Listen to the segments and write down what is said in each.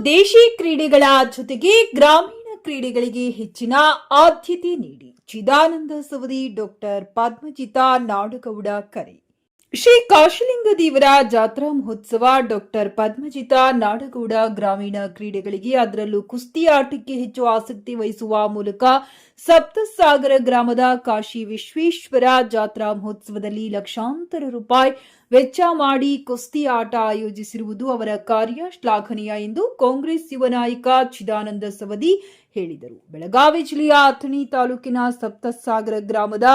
ದೇಶಿ ಕ್ರೀಡೆಗಳ ಜೊತೆಗೆ ಗ್ರಾಮೀಣ ಕ್ರೀಡೆಗಳಿಗೆ ಹೆಚ್ಚಿನ ಆದ್ಯತೆ ನೀಡಿ ಚಿದಾನಂದ ಸವದಿ ಡಾಕ್ಟರ್ ಪದ್ಮಜಿತಾ ನಾಡಗೌಡ ಕರೆ. ಶ್ರೀ ಕಾಶಿಲಿಂಗ ದೇವರ ಜಾತ್ರಾ ಮಹೋತ್ಸವ ಡಾಕ್ಟರ್ ಪದ್ಮಜಿತಾ ನಾಡಗೌಡ ಗ್ರಾಮೀಣ ಕ್ರೀಡೆಗಳಿಗೆ ಅದರಲ್ಲೂ ಕುಸ್ತಿ ಆಟಕ್ಕೆ ಹೆಚ್ಚು ಆಸಕ್ತಿ ವಹಿಸುವ ಮೂಲಕ ಸಪ್ತಸಾಗರ ಗ್ರಾಮದ ಕಾಶಿ ವಿಶ್ವೇಶ್ವರ ಜಾತ್ರಾ ಮಹೋತ್ಸವದಲ್ಲಿ ಲಕ್ಷಾಂತರ ರೂಪಾಯಿ ವೆಚ್ಚ ಮಾಡಿ ಕುಸ್ತಿ ಆಟ ಆಯೋಜಿಸಿರುವುದು ಅವರ ಕಾರ್ಯ ಶ್ಲಾಘನೀಯ ಎಂದು ಕಾಂಗ್ರೆಸ್ ಯುವ ನಾಯಕ ಚಿದಾನಂದ ಸವದಿ ಹೇಳಿದರು. ಬೆಳಗಾವಿ ಜಿಲ್ಲೆಯ ಅಥಣಿ ತಾಲೂಕಿನ ಸಪ್ತಸಾಗರ ಗ್ರಾಮದ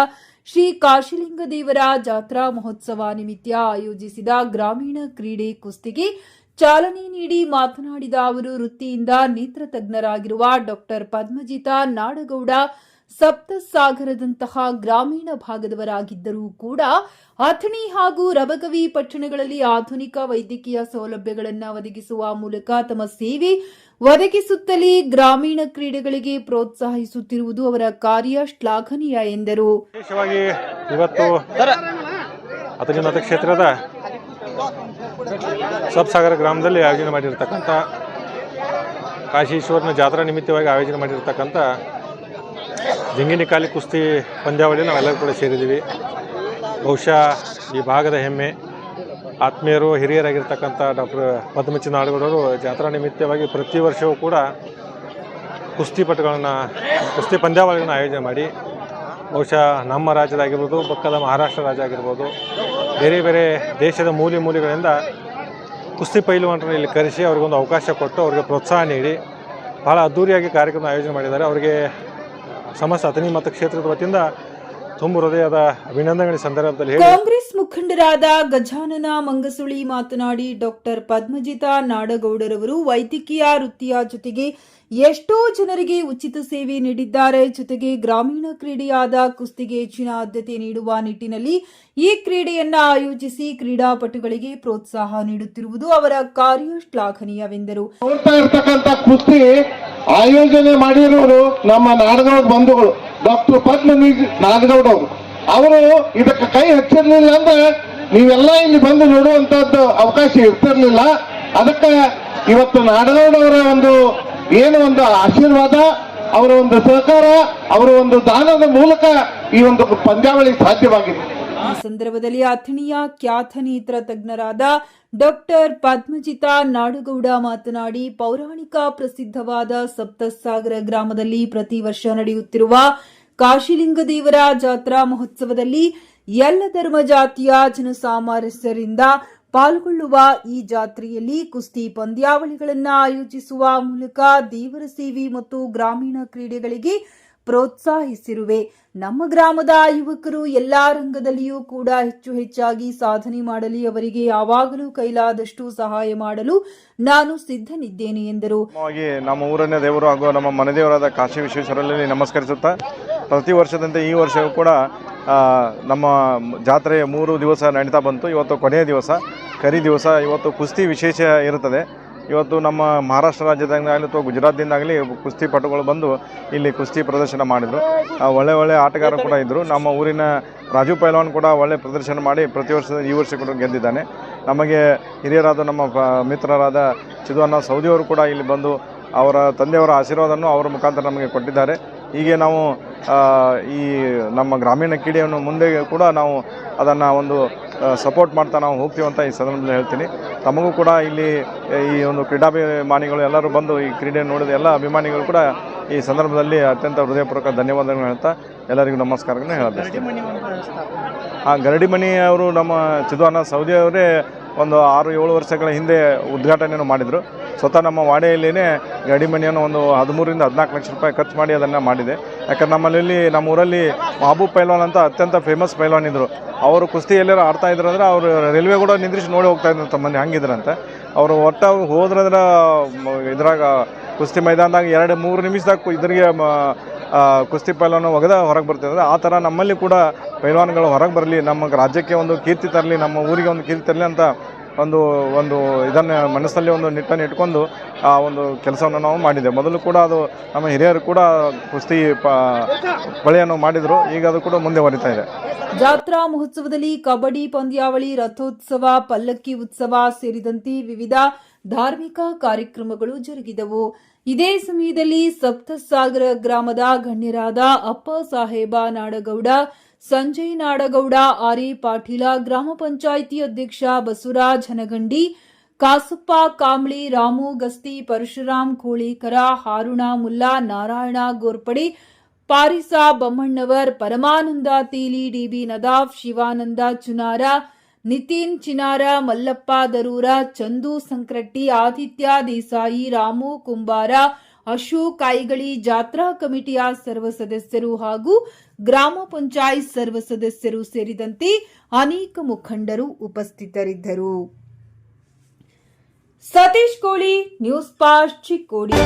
ಶ್ರೀ ಕಾಶಿಲಿಂಗ ದೇವರ ಜಾತ್ರಾ ಮಹೋತ್ಸವ ನಿಮಿತ್ತ ಆಯೋಜಿಸಿದ ಗ್ರಾಮೀಣ ಕ್ರೀಡೆ ಕುಸ್ತಿಗೆ ಚಾಲನೆ ನೀಡಿ ಮಾತನಾಡಿದ ಅವರು, ವೃತ್ತಿಯಿಂದ ನೇತ್ರ ತಜ್ಞರಾಗಿರುವ ಡಾಕ್ಟರ್ ಪದ್ಮಜಿತಾ ನಾಡಗೌಡ ಸಪ್ತಸಾಗರದಂತಹ ಗ್ರಾಮೀಣ ಭಾಗದವರಾಗಿದ್ದರೂ ಕೂಡ ಅಥಣಿ ಹಾಗೂ ರಬಗವಿ ಪಟ್ಟಣಗಳಲ್ಲಿ ಆಧುನಿಕ ವೈದ್ಯಕೀಯ ಸೌಲಭ್ಯಗಳನ್ನು ಒದಗಿಸುವ ಮೂಲಕ ತಮ್ಮ ಸೇವೆ ಒದಗಿಸುತ್ತಲೇ ಗ್ರಾಮೀಣ ಕ್ರೀಡೆಗಳಿಗೆ ಪ್ರೋತ್ಸಾಹಿಸುತ್ತಿರುವುದು ಅವರ ಕಾರ್ಯ ಶ್ಲಾಘನೀಯ ಎಂದರು. ವಿಶೇಷವಾಗಿ ಇವತ್ತು ಅಥಣಿ ಮತಕ್ಷೇತ್ರದ ಸಪ್ತಸಾಗರ ಗ್ರಾಮದಲ್ಲಿ ಆಯೋಜನೆ ಮಾಡಿರ್ತಕ್ಕಂಥ ಕಾಶೀಶ್ವರನ ಜಾತ್ರಾ ನಿಮಿತ್ತವಾಗಿ ಆಯೋಜನೆ ಮಾಡಿರ್ತಕ್ಕಂಥ ಜಿಂಗಿನಿಕಾಲಿ ಕುಸ್ತಿ ಪಂದ್ಯಾವಳಿ ನಾವೆಲ್ಲರೂ ಕೂಡ ಸೇರಿದ್ದೀವಿ. ಬಹುಶಃ ಈ ಭಾಗದ ಹೆಮ್ಮೆ ಆತ್ಮೀಯರು ಹಿರಿಯರಾಗಿರ್ತಕ್ಕಂಥ ಡಾಕ್ಟರ್ ಪದ್ಮಜಿತಾ ನಾಡಗೌಡರು ಜಾತ್ರಾ ನಿಮಿತ್ತವಾಗಿ ಪ್ರತಿ ವರ್ಷವೂ ಕೂಡ ಕುಸ್ತಿ ಪಂದ್ಯಾವಳಿಗಳನ್ನು ಆಯೋಜನೆ ಮಾಡಿ ಬಹುಶಃ ನಮ್ಮ ರಾಜ್ಯದಾಗಿರ್ಬೋದು, ಪಕ್ಕದ ಮಹಾರಾಷ್ಟ್ರ ರಾಜ್ಯ ಆಗಿರ್ಬೋದು, ಬೇರೆ ಬೇರೆ ದೇಶದ ಮೂಲೆಗಳಿಂದ ಕುಸ್ತಿ ಪೈಲ್ವಾನರನ್ನು ಇಲ್ಲಿ ಕರೆಸಿ ಅವ್ರಿಗೊಂದು ಅವಕಾಶ ಕೊಟ್ಟು ಅವರಿಗೆ ಪ್ರೋತ್ಸಾಹ ನೀಡಿ ಭಾಳ ಅದ್ದೂರಿಯಾಗಿ ಕಾರ್ಯಕ್ರಮ ಆಯೋಜನೆ ಮಾಡಿದ್ದಾರೆ. ಅವರಿಗೆ ಸಮಸ್ತ ಅಥಣಿ ಮತಕ್ಷೇತ್ರದ ವತಿಯಿಂದ ತುಂಬ ಹೃದಯದ ಅಭಿನಂದನೆ ಸಂದರ್ಭದಲ್ಲಿ ಕಾಂಗ್ರೆಸ್ ಮುಖಂಡರಾದ ಗಜಾನನ ಮಂಗಸುಳಿ ಮಾತನಾಡಿ, ಡಾಕ್ಟರ್ ಪದ್ಮಜಿತಾ ನಾಡಗೌಡರವರು ವೈದ್ಯಕೀಯ ವೃತ್ತಿಯ ಜೊತೆಗೆ ಎಷ್ಟೋ ಜನರಿಗೆ ಉಚಿತ ಸೇವೆ ನೀಡಿದ್ದಾರೆ. ಜೊತೆಗೆ ಗ್ರಾಮೀಣ ಕ್ರೀಡೆಯಾದ ಕುಸ್ತಿಗೆ ಹೆಚ್ಚಿನ ಆದ್ಯತೆ ನೀಡುವ ನಿಟ್ಟಿನಲ್ಲಿ ಈ ಕ್ರೀಡೆಯನ್ನ ಆಯೋಜಿಸಿ ಕ್ರೀಡಾಪಟುಗಳಿಗೆ ಪ್ರೋತ್ಸಾಹ ನೀಡುತ್ತಿರುವುದು ಅವರ ಕಾರ್ಯ ಶ್ಲಾಘನೀಯವೆಂದರು. ಕುಸ್ತಿ ಆಯೋಜನೆ ಮಾಡಿರುವರು ನಮ್ಮ ನಾಡಗೌಡ ಬಂಧುಗಳು ಡಾಕ್ಟರ್ ಪದ್ಮಜಿತಾ ನಾಡಗೌಡ ಅವರು ಇದಕ್ಕೆ ಕೈ ಹಚ್ಚಿರ್ಲಿಲ್ಲ ಅಂದ್ರೆ ನೀವೆಲ್ಲ ಇಲ್ಲಿ ಬಂದು ನೋಡುವಂತದ್ದು ಅವಕಾಶ ಇರ್ತಿರ್ಲಿಲ್ಲ. ಅದಕ್ಕೆ ಇವತ್ತು ನಾಡಗೌಡವರ ಒಂದು ಆಶೀರ್ವಾದ, ಅವರ ಒಂದು ಸಹಕಾರ, ಅವರ ಒಂದು ದಾನದ ಮೂಲಕ ಈ ಒಂದು ಪಂದ್ಯಾವಳಿ ಸಾಧ್ಯವಾಗಿದೆ. ಈ ಸಂದರ್ಭದಲ್ಲಿ ಅಥಣಿಯ ಖ್ಯಾತ ನೇತ್ರ ತಜ್ಞರಾದ ಡಾಕ್ಟರ್ ಪದ್ಮಜಿತಾ ನಾಡಗೌಡ ಮಾತನಾಡಿ, ಪೌರಾಣಿಕ ಪ್ರಸಿದ್ಧವಾದ ಸಪ್ತಸಾಗರ ಗ್ರಾಮದಲ್ಲಿ ಪ್ರತಿ ವರ್ಷ ನಡೆಯುತ್ತಿರುವ ಕಾಶಿಲಿಂಗ ದೇವರ ಜಾತ್ರಾ ಮಹೋತ್ಸವದಲ್ಲಿ ಎಲ್ಲ ಧರ್ಮ ಜಾತಿಯ ಜನಸಾಮಾನ್ಯರಿಂದ ಪಾಲ್ಗೊಳ್ಳುವ ಈ ಜಾತ್ರೆಯಲ್ಲಿ ಕುಸ್ತಿ ಪಂದ್ಯಾವಳಿಗಳನ್ನು ಆಯೋಜಿಸುವ ಮೂಲಕ ದೇವರ ಸೇವೆ ಮತ್ತು ಗ್ರಾಮೀಣ ಕ್ರೀಡೆಗಳಿಗೆ ಪ್ರೋತ್ಸಾಹಿಸಿರುವೆ. ನಮ್ಮ ಗ್ರಾಮದ ಯುವಕರು ಎಲ್ಲಾ ರಂಗದಲ್ಲಿಯೂ ಕೂಡ ಹೆಚ್ಚಾಗಿ ಸಾಧನೆ ಮಾಡಲಿ, ಅವರಿಗೆ ಯಾವಾಗಲೂ ಕೈಲಾದಷ್ಟು ಸಹಾಯ ಮಾಡಲು ನಾನು ಸಿದ್ಧನಿದ್ದೇನೆ ಎಂದರು. ನಮ್ಮ ಊರನ್ನೇ ದೇವರು ಹಾಗೂ ನಮ್ಮ ಮನೆ ದೇವರಾದ ಕಾಶಿ ವಿಶ್ವೇಶ್ವರಲ್ಲಿ ನಮಸ್ಕರಿಸುತ್ತಾ, ಪ್ರತಿ ವರ್ಷದಂತೆ ಈ ವರ್ಷವೂ ಕೂಡ ನಮ್ಮ ಜಾತ್ರೆ 3 ದಿವಸ ನಡೀತಾ ಬಂತು. ಇವತ್ತು ಕೊನೆಯ ದಿವಸ, ಕರಿ ದಿವಸ. ಇವತ್ತು ಕುಸ್ತಿ ವಿಶೇಷ ಇರುತ್ತದೆ. ಇವತ್ತು ನಮ್ಮ ಮಹಾರಾಷ್ಟ್ರ ರಾಜ್ಯದಾಗಲಿ ಅಥವಾ ಗುಜರಾತ್ದಿಂದಾಗಲಿ ಕುಸ್ತಿ ಪಟುಗಳು ಬಂದು ಇಲ್ಲಿ ಕುಸ್ತಿ ಪ್ರದರ್ಶನ ಮಾಡಿದರು. ಒಳ್ಳೆ ಆಟಗಾರರು ಕೂಡ ಇದ್ದರು. ನಮ್ಮ ಊರಿನ ರಾಜು ಪೈಲ್ವಾನ್ ಕೂಡ ಒಳ್ಳೆ ಪ್ರದರ್ಶನ ಮಾಡಿ ಪ್ರತಿ ವರ್ಷದ ಈ ವರ್ಷ ಕೂಡ ಗೆದ್ದಿದ್ದಾನೆ. ನಮಗೆ ಹಿರಿಯರಾದ ನಮ್ಮ ಮಿತ್ರರಾದ ಚಿದಾನಂದ ಸವದಿಯವರು ಕೂಡ ಇಲ್ಲಿ ಬಂದು ಅವರ ತಂದೆಯವರ ಆಶೀರ್ವಾದವನ್ನು ಅವರ ಮುಖಾಂತರ ನಮಗೆ ಕೊಟ್ಟಿದ್ದಾರೆ. ಹೀಗೆ ನಾವು ಈ ನಮ್ಮ ಗ್ರಾಮೀಣ ಕ್ರೀಡೆಯನ್ನು ಮುಂದೆ ಕೂಡ ನಾವು ಅದನ್ನು ಒಂದು ಸಪೋರ್ಟ್ ಮಾಡ್ತಾ ನಾವು ಹೋಗ್ತೀವಿ ಅಂತ ಈ ಸಂದರ್ಭದಲ್ಲಿ ಹೇಳ್ತೀನಿ. ತಮಗೂ ಕೂಡ ಇಲ್ಲಿ ಈ ಒಂದು ಕ್ರೀಡಾಭಿಮಾನಿಗಳು ಎಲ್ಲರೂ ಬಂದು ಈ ಕ್ರೀಡೆ ನೋಡಿದ ಎಲ್ಲ ಅಭಿಮಾನಿಗಳು ಕೂಡ ಈ ಸಂದರ್ಭದಲ್ಲಿ ಅತ್ಯಂತ ಹೃದಯಪೂರ್ವಕ ಧನ್ಯವಾದಗಳನ್ನು ಹೇಳ್ತಾ ಎಲ್ಲರಿಗೂ ನಮಸ್ಕಾರಗಳನ್ನು ಹೇಳಬೇಕು. ಗರಡಿಮನಿ ಅವರು ನಮ್ಮ ಚಿದಾನಂದ ಸವದಿ ಅವರೇ ಒಂದು 6-7 ವರ್ಷಗಳ ಹಿಂದೆ ಉದ್ಘಾಟನೆಯನ್ನು ಮಾಡಿದರು. ಸ್ವತಃ ನಮ್ಮ ವಾಡೆಯಲ್ಲಿಯೇ ಗರಡಿಮನಿಯನ್ನು ಒಂದು 13-14 ಲಕ್ಷ ರೂಪಾಯಿ ಖರ್ಚು ಮಾಡಿ ಅದನ್ನು ಮಾಡಿದೆ. ಯಾಕಂದ್ರೆ ನಮ್ಮ ಊರಲ್ಲಿ ಮಹಬೂಬ್ ಪೈಲ್ವಾನ್ ಅಂತ ಅತ್ಯಂತ ಫೇಮಸ್ ಪೈಲ್ವಾನ್ ಇದ್ದರು. ಅವರು ಕುಸ್ತಿ ಎಲ್ಲರೂ ಆಡ್ತಾ ಇದ್ರು ಅಂದರೆ ಅವರು ರೈಲ್ವೆ ಕೂಡ ನಿಂದ್ರಿಸಿ ನೋಡಿ ಹೋಗ್ತಾ ಇದ್ರು ತಮ್ಮಲ್ಲಿ ಹಂಗಿದ್ರಂತೆ. ಅವರು ಹೋದ್ರಂದ್ರೆ ಇದ್ರಾಗ ಕುಸ್ತಿ ಮೈದಾನದಾಗ 2-3 ನಿಮಿಷದಾಗ ಇದ್ರಿಗೆ ಕುಸ್ತಿ ಪೈಲ್ವಾನ ಹೊರಗೆ ಬರ್ತಿದ್ದಾರೆ. ಆ ಥರ ನಮ್ಮಲ್ಲಿ ಕೂಡ ಪೈಲ್ವಾನ್ಗಳು ಹೊರಗೆ ಬರಲಿ, ನಮ್ಮ ರಾಜ್ಯಕ್ಕೆ ಒಂದು ಕೀರ್ತಿ ತರಲಿ, ನಮ್ಮ ಊರಿಗೆ ಒಂದು ಕೀರ್ತಿ ತರಲಿ ಅಂತ ಒಂದು ಇದನ್ನು ಮನಸ್ಸಲ್ಲಿ ಒಂದು ನಿಟ್ಟನ್ನು ಇಟ್ಕೊಂಡು ಆ ಒಂದು ಕೆಲಸವನ್ನು ನಾವು ಮಾಡಿದೆ. ಮೊದಲು ಕೂಡ ಅದು ನಮ್ಮ ಹಿರಿಯರು ಕೂಡ ಕುಸ್ತಿ ಬಳೆಯನ್ನು ಮಾಡಿದರು. ಈಗ ಅದು ಕೂಡ ಮುಂದೆ ಹೊರಿತಾ ಇದೆ. ಜಾತ್ರಾ ಮಹೋತ್ಸವದಲ್ಲಿ ಕಬಡ್ಡಿ ಪಂದ್ಯಾವಳಿ, ರಥೋತ್ಸವ, ಪಲ್ಲಕ್ಕಿ ಉತ್ಸವ ಸೇರಿದಂತೆ ವಿವಿಧ ಧಾರ್ಮಿಕ ಕಾರ್ಯಕ್ರಮಗಳು ಜರುಗಿದವು. ಇದೇ ಸಮಯದಲ್ಲಿ ಸಪ್ತಸಾಗರ ಗ್ರಾಮದ ಗಣ್ಯರಾದ ಅಪ್ಪ ಸಾಹೇಬ ನಾಡಗೌಡ, ಸಂಜಯ್ ನಾಡಗೌಡ, ಆರ್.ಎ. ಪಾಟೀಲ, ಗ್ರಾಮ ಪಂಚಾಯಿತಿ ಅಧ್ಯಕ್ಷ ಬಸವರಾಜ್ ಹನಗಂಡಿ, ಕಾಸಪ್ಪ ಕಾಂಬ್ಳಿ, ರಾಮು ಗಸ್ತಿ, ಪರಶುರಾಮ್ ಕೋಳಿಕರ, ಹಾರುಣ ಮುಲ್ಲಾ, ನಾರಾಯಣ ಗೋರ್ಪಡಿ, ಪಾರಿಸಾ ಬೊಮ್ಮಣ್ಣವರ್, ಪರಮಾನಂದ ತೀಲಿ, ಡಿಬಿ ನದಾಫ್, ಶಿವಾನಂದ ಚುನಾರ, ನಿತಿನ್ ಚಿನಾರ, ಮಲ್ಲಪ್ಪ ದರೂರ, ಚಂದು ಸಂಕ್ರಟ್ಟಿ, ಆದಿತ್ಯ ದೇಸಾಯಿ, ರಾಮು ಕುಂಬಾರ, ಅಶೋಕ್ ಐಗಳಿ, ಜಾತ್ರಾ ಕಮಿಟಿಯ ಸರ್ವ ಸದಸ್ಯರು ಹಾಗೂ ಗ್ರಾಮ ಪಂಚಾಯತ್ ಸರ್ವ ಸದಸ್ಯರು ಸೇರಿದಂತೆ ಅನೇಕ ಮುಖಂಡರು ಉಪಸ್ಥಿತರಿದ್ದರು. ಸತೀಶ್ ಕೋಳಿ, ನ್ಯೂಸ್ ಪಾಸ್ಟ್, ಚಿಕ್ಕೋಡಿ.